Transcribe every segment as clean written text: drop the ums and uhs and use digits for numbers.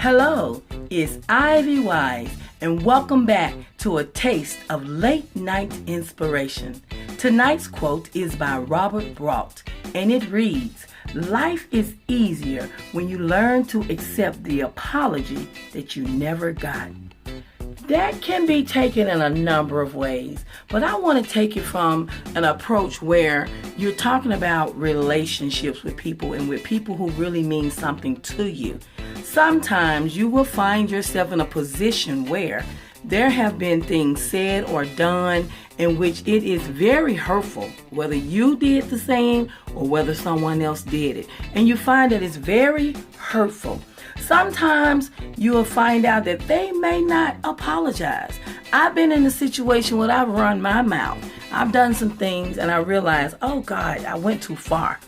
Hello, it's Ivy Weiss, and welcome back to a taste of late night inspiration. Tonight's quote is by Robert Brault, and it reads, "Life is easier when you learn to accept the apology that you never got." That can be taken in a number of ways, but I want to take it from an approach where you're talking about relationships with people and with people who really mean something to you. Sometimes you will find yourself in a position where there have been things said or done in which it is very hurtful, whether you did the same or whether someone else did it. And you find that it's very hurtful. Sometimes you will find out that they may not apologize. I've been in a situation where I've run my mouth. I've done some things and I realize, oh God, I went too far.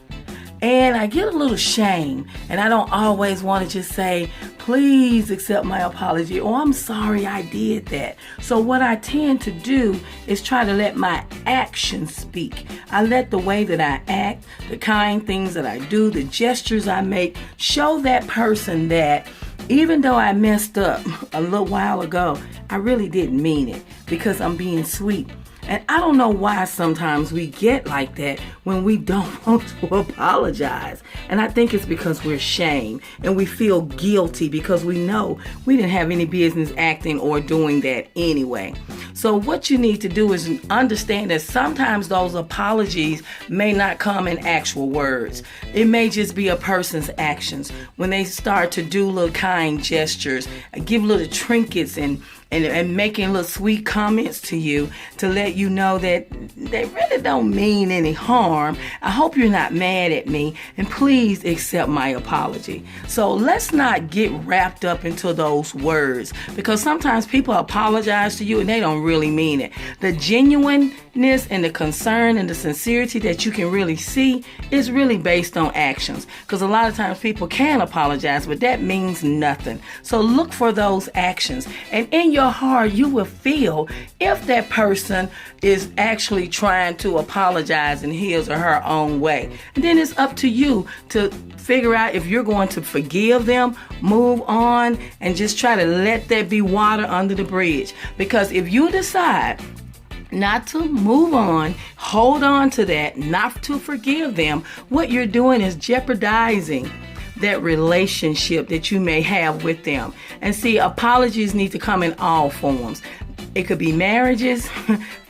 And I get a little shame, and I don't always want to just say, please accept my apology, or I'm sorry I did that. So what I tend to do is try to let my actions speak. I let the way that I act, the kind things that I do, the gestures I make, show that person that even though I messed up a little while ago, I really didn't mean it because I'm being sweet. And I don't know why sometimes we get like that when we don't want to apologize. And I think it's because we're ashamed and we feel guilty because we know we didn't have any business acting or doing that anyway. So what you need to do is understand that sometimes those apologies may not come in actual words. It may just be a person's actions. When they start to do little kind gestures, give little trinkets and making little sweet comments to you to let you know that they really don't mean any harm. I hope you're not mad at me, and please accept my apology. So let's not get wrapped up into those words, because sometimes people apologize to you and they don't really mean it. The genuineness and the concern and the sincerity that you can really see is really based on actions, because a lot of times people can apologize, but that means nothing. So look for those actions, and in your heart you will feel if that person is actually trying to apologize in his or her own way. And then it's up to you to figure out if you're going to forgive them, move on, and just try to let that be water under the bridge. Because if you decide not to move on, hold on to that, not to forgive them, what you're doing is jeopardizing that relationship that you may have with them. And see, apologies need to come in all forms. It could be marriages,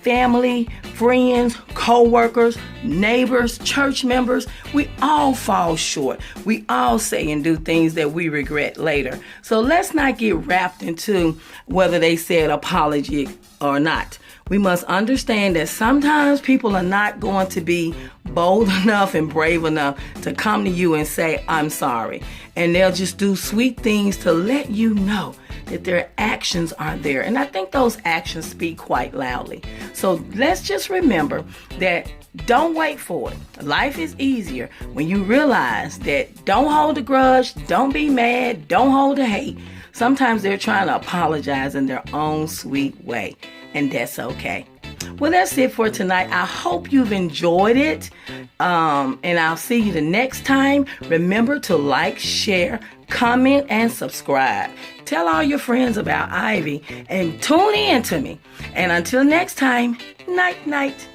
family, friends, co-workers, neighbors, church members. We all fall short. We all say and do things that we regret later. So let's not get wrapped into whether they said apology or not. We must understand that sometimes people are not going to be bold enough and brave enough to come to you and say, I'm sorry. And they'll just do sweet things to let you know that their actions are there. And I think those actions speak quite loudly. So let's just remember that don't wait for it. Life is easier when you realize that don't hold a grudge, don't be mad, don't hold a hate. Sometimes they're trying to apologize in their own sweet way, and that's okay. Well, that's it for tonight. I hope you've enjoyed it, and I'll see you the next time. Remember to like, share, comment, and subscribe. Tell all your friends about Ivy and tune in to me. And until next time, night, night.